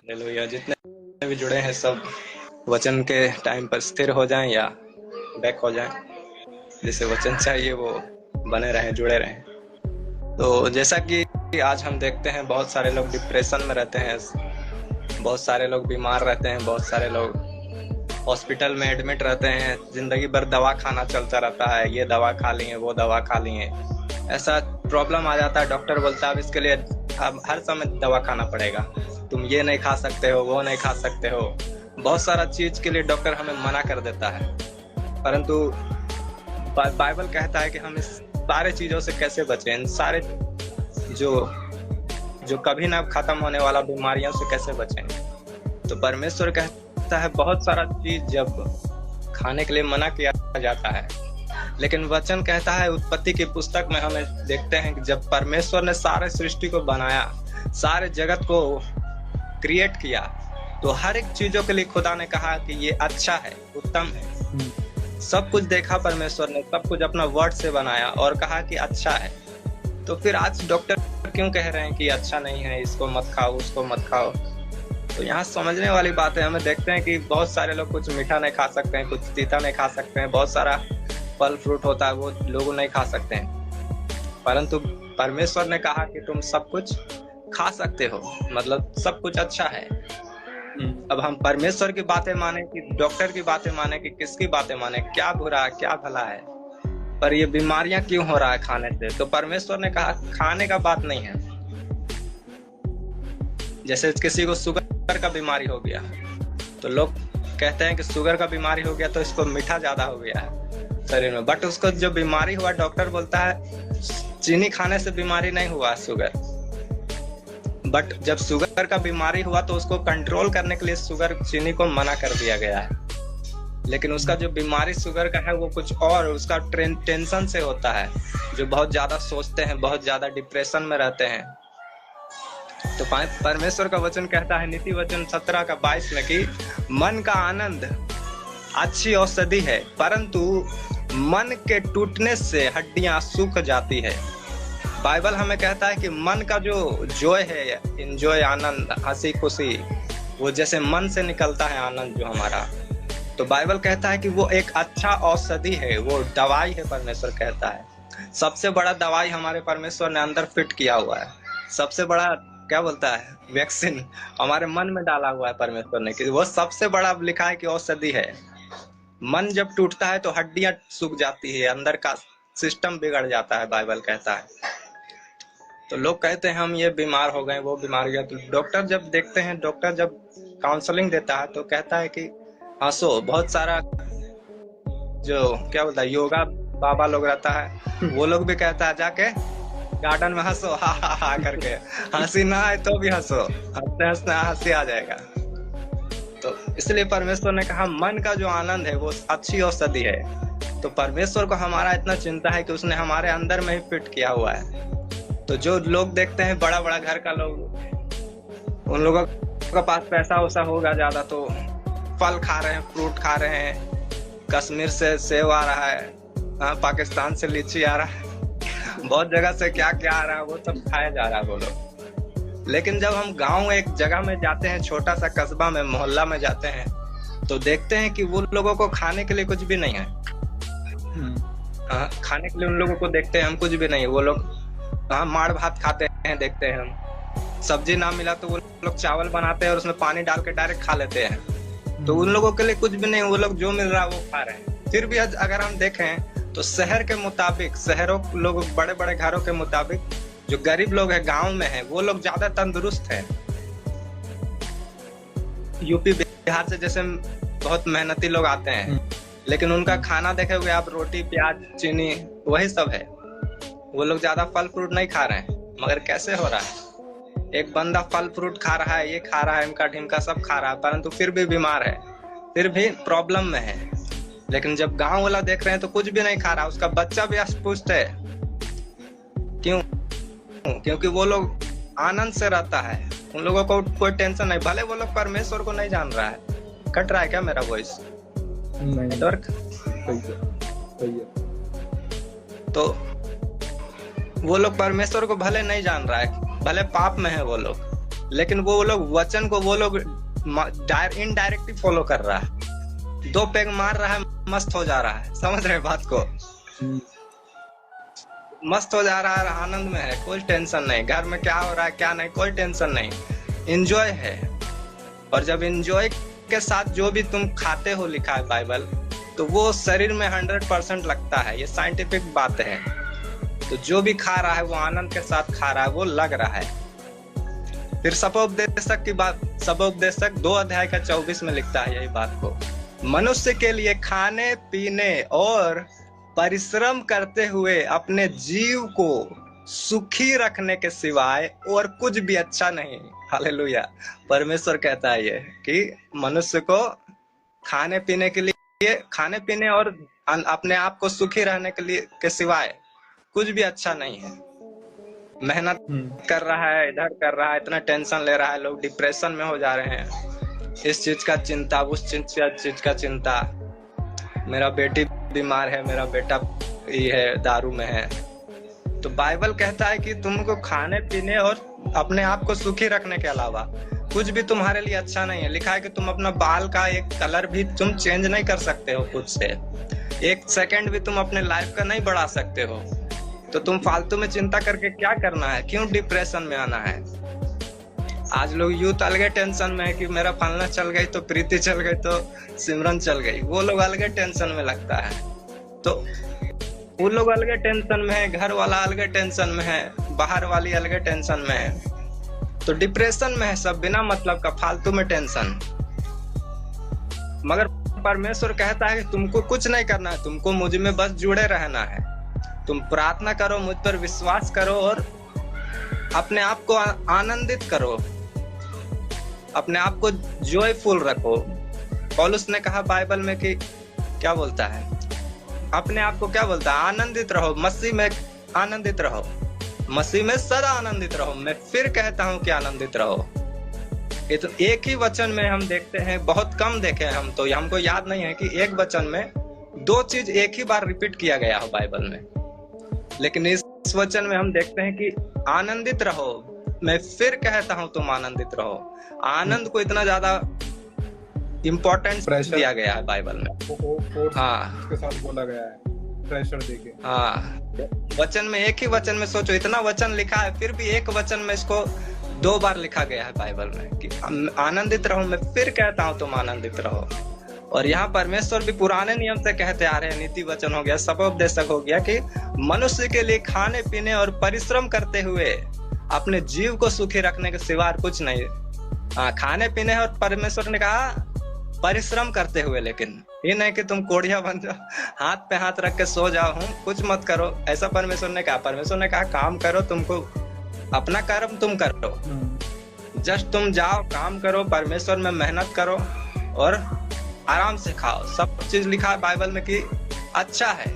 Hallelujah. जितने भी जुड़े हैं सब वचन के टाइम पर स्थिर हो जाएं या बैक हो जाएं, जिसे वचन चाहिए वो बने रहें, जुड़े रहें। तो जैसा कि आज हम देखते हैं बहुत सारे लोग डिप्रेशन में रहते हैं, बहुत सारे लोग बीमार रहते हैं, बहुत सारे लोग हॉस्पिटल में एडमिट रहते हैं, जिंदगी भर दवा खाना चलता रहता है, ये दवा खा लिए वो दवा खा लिए, ऐसा प्रॉब्लम आ जाता है। डॉक्टर बोलता है अब इसके लिए अब हर समय दवा खाना पड़ेगा, तुम ये नहीं खा सकते हो, वो नहीं खा सकते हो, बहुत सारा चीज के लिए डॉक्टर हमें मना कर देता है। परंतु बाइबल कहता है कि हम इस सारे चीजों से कैसे बचें, इन सारे जो कभी ना खत्म होने वाला बीमारियों से कैसे बचें। तो परमेश्वर कहता है बहुत सारा चीज जब खाने के लिए मना किया जाता है, लेकिन वचन कहता है उत्पत्ति की पुस्तक में हमें देखते हैं कि जब परमेश्वर ने सारे सृष्टि को बनाया, सारे जगत को क्रिएट किया, तो हर एक चीजों के लिए खुदा ने कहा कि ये अच्छा है, उत्तम है। सब कुछ देखा परमेश्वर ने, सब कुछ अपना वर्ड से बनाया और कहा कि अच्छा है। तो फिर आज डॉक्टर क्यों कह रहे हैं कि अच्छा नहीं है, इसको मत खाओ, उसको मत खाओ। तो यहाँ समझने वाली बात है, हमें देखते हैं कि बहुत सारे लोग कुछ मीठा नहीं खा सकते हैं, कुछ तीता नहीं खा सकते हैं, बहुत सारा फल फ्रूट होता है वो लोग नहीं खा सकते हैं। परंतु परमेश्वर ने कहा कि तुम सब कुछ खा सकते हो, मतलब सब कुछ अच्छा है। अब हम परमेश्वर की बातें माने कि डॉक्टर की बातें माने कि किसकी बातें माने, क्या बुरा है क्या भला है, पर ये बीमारियां क्यों हो रहा है खाने से। तो परमेश्वर ने कहा खाने का बात नहीं है। जैसे किसी को शुगर का बीमारी हो गया तो लोग कहते हैं कि शुगर का बीमारी हो गया तो इसको मीठा ज्यादा हो गया है शरीर में, बट उसको जो बीमारी हुआ डॉक्टर बोलता है चीनी खाने से बीमारी नहीं हुआ शुगर, बट जब शुगर का बीमारी हुआ तो उसको कंट्रोल करने के लिए शुगर चीनी को मना कर दिया गया है। लेकिन उसका जो बीमारी शुगर का है वो कुछ और, उसका टेंशन से होता है, जो बहुत ज्यादा सोचते हैं, बहुत ज्यादा डिप्रेशन में रहते हैं। तो परमेश्वर का वचन कहता है नीति वचन 17:22 में कि मन का आनंद अच्छी औषधि है, परंतु मन के टूटने से हड्डियां सूख जाती है। बाइबल हमें कहता है कि मन का जो जॉय है, एंजॉय, आनंद, हंसी खुशी, वो जैसे मन से निकलता है आनंद जो हमारा, तो बाइबल कहता है कि वो एक अच्छा औषधि है, वो दवाई है। परमेश्वर कहता है सबसे बड़ा दवाई हमारे परमेश्वर ने अंदर फिट किया हुआ है, सबसे बड़ा क्या बोलता है वैक्सीन हमारे मन में डाला हुआ है परमेश्वर ने, कि वो सबसे बड़ा लिखा है कि औषधि है। मन जब टूटता है तो हड्डियां सूख जाती है, अंदर का सिस्टम बिगड़ जाता है, बाइबल कहता है। तो लोग कहते हैं हम ये बीमार हो गए, वो बीमार हो गया, तो डॉक्टर जब देखते हैं, डॉक्टर जब काउंसलिंग देता है तो कहता है कि हंसो। बहुत सारा जो क्या बोलता है योगा बाबा लोग रहता है, वो लोग भी कहता है जाके गार्डन में हंसो, हा हा हा करके, हंसी ना आए तो भी हंसो, हंसते हंसते हंसी आ जाएगा। तो इसलिए परमेश्वर ने कहा मन का जो आनंद है वो अच्छी औषधि है। तो परमेश्वर को हमारा इतना चिंता है कि उसने हमारे अंदर में ही फिट किया हुआ है। तो जो लोग देखते हैं बड़ा बड़ा घर का लोग, उन लोगों के पास पैसा वैसा होगा ज्यादा, तो फल खा रहे हैं, फ्रूट खा रहे हैं, कश्मीर से सेब आ रहा है, पाकिस्तान से लीची आ रहा है, बहुत जगह से क्या क्या आ रहा है, वो सब खाया जा रहा है वो लोग। लेकिन जब हम गांव एक जगह में जाते हैं, छोटा सा कस्बा में, मोहल्ला में जाते हैं, तो देखते हैं कि वो लोगों को खाने के लिए कुछ भी नहीं है। खाने के लिए उन लोगों को देखते हैं हम कुछ भी नहीं है, वो लोग माड़ भात खाते हैं, देखते हैं हम। सब्जी ना मिला तो वो लोग चावल बनाते हैं और उसमें पानी डाल के डायरेक्ट खा लेते हैं। तो उन लोगों के लिए कुछ भी नहीं, वो लोग जो मिल रहा है वो खा रहे हैं। फिर भी अगर हम देखें तो शहर के मुताबिक, शहरों लोग बड़े बड़े घरों के मुताबिक, जो गरीब लोग हैं गांव में है, वो लोग ज्यादा तंदुरुस्त है। यूपी बिहार से जैसे बहुत मेहनती लोग आते हैं, लेकिन उनका खाना देखे आप, रोटी प्याज चीनी वही सब है। वो लोग ज्यादा फल फ्रूट नहीं खा रहे हैं, मगर कैसे हो रहा है, एक बंदा फल फ्रूट खा रहा है, ये खा रहा है, इनका ढिमका सब खा रहा है, परंतु फिर भी बीमार है, फिर भी प्रॉब्लम में है। लेकिन जब गांव वाला देख रहे हैं तो कुछ भी नहीं खा रहा, उसका बच्चा भी अस्पुष्ट है। क्यों? क्योंकि वो लोग आनंद से रहता है, उन लोगों को कोई टेंशन नहीं। भले वो लोग परमेश्वर को नहीं जान रहा है। कट रहा है क्या मेरा वॉइस? नेटवर्क? तो वो लोग परमेश्वर को भले नहीं जान रहा है, भले पाप में है वो लोग, लेकिन वो लोग वचन को वो लोग इनडायरेक्टली फॉलो कर रहा है। 2 पैग मार रहा है, मस्त हो जा रहा है, समझ रहे बात को? मस्त हो जा रहा है, आनंद में है, कोई टेंशन नहीं, घर में क्या हो रहा है क्या नहीं कोई टेंशन नहीं, एंजॉय है। और जब एंजॉय के साथ जो भी तुम खाते हो, लिखा है बाइबल, तो वो शरीर में 100% लगता है, ये साइंटिफिक बात है। तो जो भी खा रहा है वो आनंद के साथ खा रहा है, वो लग रहा है। फिर सबोपदेशक की बात, सबोपदेशक 2 अध्याय का 24 में लिखता है यही बात को, मनुष्य के लिए खाने पीने और परिश्रम करते हुए अपने जीव को सुखी रखने के सिवाय और कुछ भी अच्छा नहीं। हालेलुया। परमेश्वर कहता है ये कि मनुष्य को खाने पीने के लिए, खाने पीने और अपने आप को सुखी रहने के लिए के सिवाय कुछ भी अच्छा नहीं है। मेहनत कर रहा है, इधर कर रहा है, इतना टेंशन ले रहा है, लोग डिप्रेशन में हो जा रहे हैं, इस चीज का चिंता, उस चीज का चिंता, मेरा बेटी बीमार है, मेरा बेटा ये है दारू में है। तो बाइबल कहता है कि तुमको खाने पीने और अपने आप को सुखी रखने के अलावा कुछ भी तुम्हारे लिए अच्छा नहीं है। लिखा है कि तुम अपना बाल का एक कलर भी तुम चेंज नहीं कर सकते हो खुद से, 1 सेकंड भी तुम अपने लाइफ का नहीं बढ़ा सकते हो। तो तुम फालतू में चिंता करके क्या करना है, क्यों डिप्रेशन में आना है? आज लोग यूथ अलगे टेंशन में है कि मेरा फलना चल गई तो प्रीति चल गई तो सिमरन चल गई, वो लोग अलगे टेंशन में लगता है। तो वो लोग अलगे टेंशन में है, घर वाला अलगे टेंशन में है, बाहर वाली अलगे टेंशन में है, तो डिप्रेशन में है सब, बिना मतलब का फालतू में टेंशन। मगर परमेश्वर कहता है कि तुमको कुछ नहीं करना है, तुमको मुझ में बस जुड़े रहना है। तुम प्रार्थना करो, मुझ पर विश्वास करो और अपने आप को आनंदित करो, अपने आप को जॉयफुल रखो। पौलुस ने कहा बाइबल में कि क्या बोलता है, अपने आप को क्या बोलता है, आनंदित रहो, मसीह में आनंदित रहो, मसीह में सदा आनंदित रहो। मैं फिर कहता हूं कि आनंदित रहो। ये तो एक ही वचन में हम देखते हैं, बहुत कम देखे हैं हम, तो हमको याद नहीं है कि एक वचन में 2 चीज एक ही बार रिपीट किया गया हो बाइबल में। लेकिन इस वचन में हम देखते हैं कि आनंदित रहो, मैं फिर कहता हूं तुम आनंदित रहो। आनंद को इतना ज्यादा इम्पोर्टेंस दिया गया है बाइबल में। हाँ, के साथ बोला गया है, प्रेशर देके। हाँ, वचन में, एक ही वचन में सोचो, इतना वचन लिखा है, फिर भी एक वचन में इसको 2 बार लिखा गया है बाइबल में कि आनंदित रहो, मैं फिर कहता हूं तुम आनंदित रहो। और यहाँ परमेश्वर भी पुराने नियम से कहते आ रहे हैं, नीति वचन हो गया, सबोपदेशक हो गया, कि मनुष्य के लिए खाने पीने और परिश्रम करते हुए अपने जीव को सुखी रखने के सिवा कुछ नहीं। हाँ, खाने पीने और परमेश्वर ने कहा परिश्रम करते हुए, लेकिन ये नहीं कि तुम कोढ़िया बन जाओ, हाथ पे हाथ रख के सो जाओ, हूँ कुछ मत करो, ऐसा परमेश्वर ने कहा। परमेश्वर ने कहा काम करो, तुमको अपना कर्म तुम करो, जस्ट तुम जाओ काम करो, परमेश्वर में मेहनत करो और आराम से खाओ। सब चीज लिखा है बाइबल में कि अच्छा है,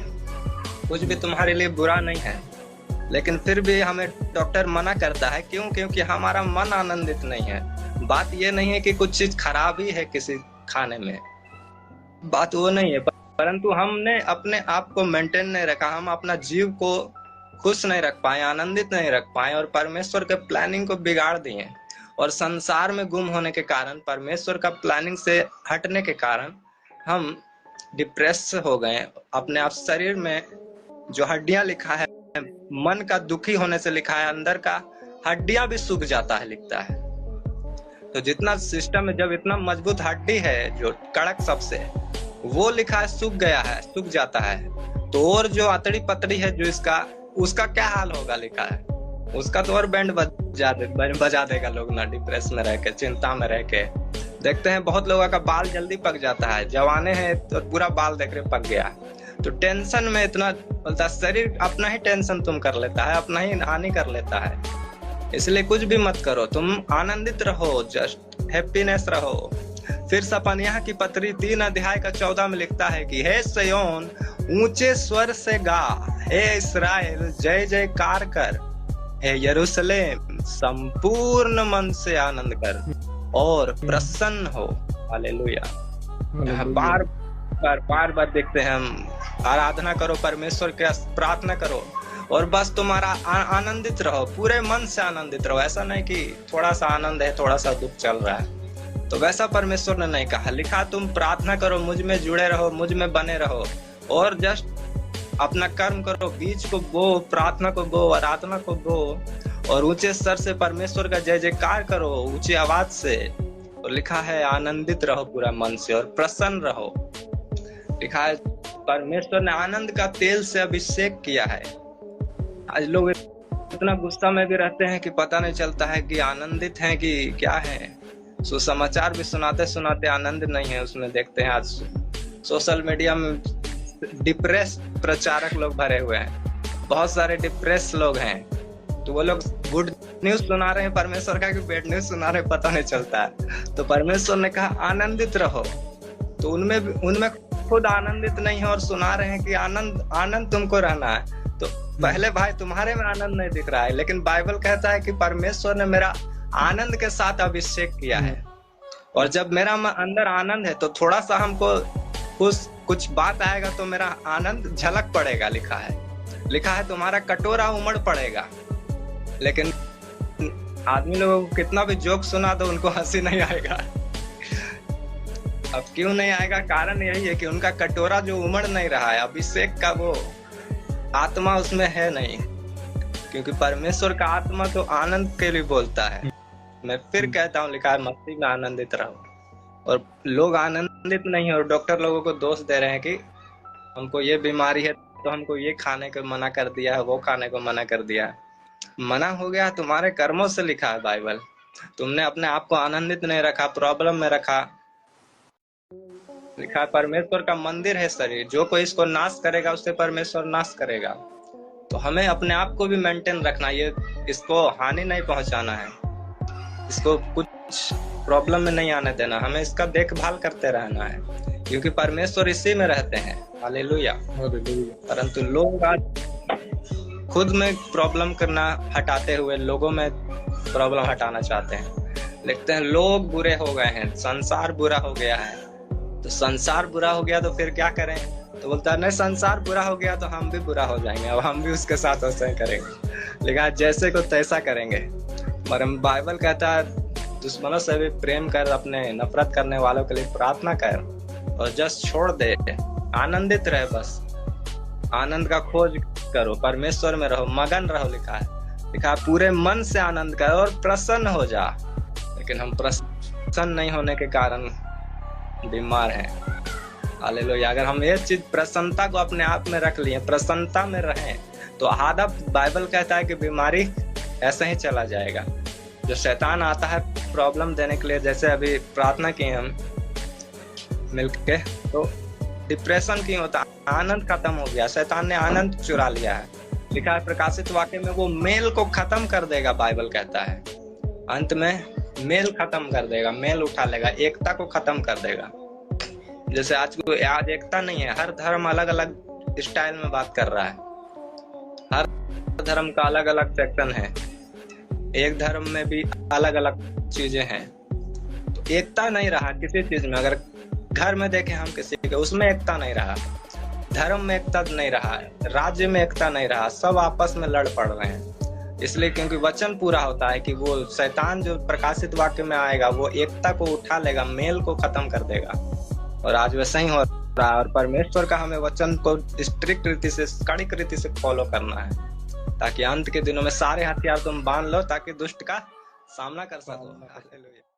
कुछ भी तुम्हारे लिए बुरा नहीं है। लेकिन फिर भी हमें डॉक्टर मना करता है, क्यों? क्योंकि हमारा मन आनंदित नहीं है। बात ये नहीं है कि कुछ चीज खराब ही है किसी खाने में, बात वो नहीं है, परंतु हमने अपने आप को मेंटेन नहीं रखा, हम अपना जीव को खुश नहीं रख पाए, आनंदित नहीं रख पाए और परमेश्वर के प्लानिंग को बिगाड़ दिए। और संसार में गुम होने के कारण, परमेश्वर का प्लानिंग से हटने के कारण हम डिप्रेस हो गए। अपने आप शरीर में जो हड्डियां लिखा है, मन का दुखी होने से लिखा है, अंदर का हड्डियां भी सूख जाता है, लिखता है। तो जितना सिस्टम में जब इतना मजबूत हड्डी है जो कड़क सबसे, वो लिखा है सूख गया है, सूख जाता है, तो और जो अतड़ी पतड़ी है जो इसका, उसका क्या हाल होगा, लिखा है उसका तो और बैंड बजा देगा लोग ना, डिप्रेस में रह के, चिंता में रह के। देखते हैं बहुत लोगों का बाल जल्दी पक जाता है, जवाने हैं तो पूरा बाल देख रहे पक गया। तो टेंशन में इतना बोलता, शरीर अपना ही टेंशन तुम कर लेता है, अपना ही हानि कर लेता है। इसलिए कुछ भी मत करो, तुम आनंदित रहो, जस्ट हैप्पीनेस रहो। फिर सपनिया की पत्री 3 अध्याय का 14 में लिखता है कि हे सिय्योन ऊंचे स्वर से गा, हे इस्राएल जय जयकार कर, हे यरूशलेम संपूर्ण मन से आनंद कर और प्रसन्न हो। हालेलुया। बार बार देखते हैं हम, आराधना करो, परमेश्वर के प्रार्थना करो और बस तुम्हारा आनंदित रहो, पूरे मन से आनंदित रहो। ऐसा नहीं कि थोड़ा सा आनंद है, थोड़ा सा दुख चल रहा है। तो वैसा परमेश्वर ने नहीं कहा। लिखा तुम प्रार्थना करो, मुझ में जुड़े रहो, मुझ में बने रहो और जस्ट अपना कर्म करो, बीज को बो, प्रार्थना को बो, आराधना को बो और ऊंचे स्तर से परमेश्वर का जय जयकार करो ऊंची आवाज से। और लिखा है आनंदित रहो पूरा मन से और प्रसन्न रहो। लिखा है परमेश्वर ने आनंद का तेल से अभिषेक किया है। आज लोग इतना गुस्सा में भी रहते हैं कि पता नहीं चलता है कि आनंदित हैं कि क्या है। सुसमाचार भी सुनाते सुनाते आनंद नहीं है उसमें। देखते हैं आज सोशल मीडिया में डिप्रेस प्रचारक लोग भरे हुए हैं, बहुत सारे डिप्रेस लोग हैं। तो वो लोग गुड न्यूज सुना रहे हैं परमेश्वर का कि बैड न्यूज सुना रहे हैं, पता नहीं चलता है। तो परमेश्वर ने कहा आनंदित रहो, तो उनमें खुद आनंदित नहीं है और सुना रहे हैं कि आनंद तुमको रहना है। तो पहले भाई तुम्हारे में आनंद नहीं दिख रहा है, लेकिन बाइबल कहता है कि परमेश्वर ने मेरा आनंद के साथ अभिषेक किया है। और जब मेरा अंदर आनंद है तो थोड़ा सा हमको कुछ बात आएगा तो मेरा आनंद झलक पड़ेगा। लिखा है तुम्हारा कटोरा उमड़ पड़ेगा। लेकिन आदमी लोगों को कितना भी जोक सुना तो उनको हंसी नहीं आएगा। अब क्यों नहीं आएगा? कारण यही है कि उनका कटोरा जो उमड़ नहीं रहा है, अभिषेक का वो आत्मा उसमें है नहीं। क्योंकि परमेश्वर का आत्मा तो आनंद के लिए बोलता है। मैं फिर कहता हूँ, लिखा है मसीह में आनंदित रहो। और लोग आनंदित नहीं है और डॉक्टर लोगों को दोष दे रहे हैं कि हमको ये बीमारी है तो हमको ये खाने को मना कर दिया है, वो खाने को मना कर दिया है। मना हो गया तुम्हारे कर्मों से, लिखा है बाइबल। तुमने अपने आप को आनंदित नहीं रखा, प्रॉब्लम में रखा। लिखा है परमेश्वर का मंदिर है शरीर, जो कोई इसको नाश करेगा उससे परमेश्वर नाश करेगा। तो हमें अपने आप को भी मेंटेन रखना, ये इसको हानि नहीं पहुंचाना है, इसको कुछ प्रॉब्लम में नहीं आने देना, हमें इसका देखभाल करते रहना है, क्योंकि परमेश्वर इसी में रहते हैं। हालेलुया। परंतु लोग आज खुद में प्रॉब्लम करना हटाते हुए लोगों में प्रॉब्लम हटाना चाहते हैं। लिखते हैं लोग बुरे हो गए हैं, संसार बुरा हो गया है। तो संसार बुरा हो गया तो फिर क्या करें? तो बोलता है नहीं, संसार बुरा हो गया तो हम भी बुरा हो जाएंगे, अब हम भी उसके साथ वैसे ही करेंगे। लेकिन जैसे को तैसा करेंगे। मगर बाइबल कहता है दुश्मनों से भी प्रेम कर, अपने नफरत करने वालों के लिए प्रार्थना कर और जस्ट छोड़ दे, आनंदित रहे। बस आनंद का खोज करो, परमेश्वर में रहो, मगन रहो। लिखा है पूरे मन से आनंद कर और प्रसन्न हो जा। लेकिन हम प्रसन्न नहीं होने के कारण बीमार हैं। हालेलुया। अगर हम ये चीज प्रसन्नता को अपने आप में रख लिए, प्रसन्नता में रहें, तो आधा बाइबल कहता है कि बीमारी ऐसे ही चला जाएगा। जो शैतान आता है प्रॉब्लम देने के लिए, जैसे अभी प्रार्थना की हम मिलके, तो डिप्रेशन क्यों होता? आनंद खत्म हो गया, शैतान ने आनंद चुरा लिया है। लिखा है प्रकाशित वाक्य में वो मेल को खत्म कर देगा। बाइबल कहता है अंत में मेल खत्म कर देगा, मेल उठा लेगा, एकता को खत्म कर देगा। जैसे आज एकता नहीं है, हर धर्म अलग अलग स्टाइल में बात कर रहा है, हर धर्म का अलग अलग सेक्शन है, एक धर्म में भी अलग अलग चीजें हैं। तो एकता नहीं रहा किसी चीज में। अगर घर में देखें हम किसी के, उसमें एकता नहीं रहा, धर्म में एकता नहीं रहा, राज्य में एकता नहीं रहा, सब आपस में लड़ पड़ रहे हैं। इसलिए क्योंकि वचन पूरा होता है कि वो शैतान जो प्रकाशित वाक्य में आएगा वो एकता को उठा लेगा, मेल को खत्म कर देगा। और आज वैसा ही हो रहा है। और परमेश्वर का हमें वचन को स्ट्रिक्ट रीति से, कड़ी रीति से फॉलो करना है, ताकि अंत के दिनों में सारे हथियार तुम बांध लो, ताकि दुष्ट का सामना कर सको। हालेलुया।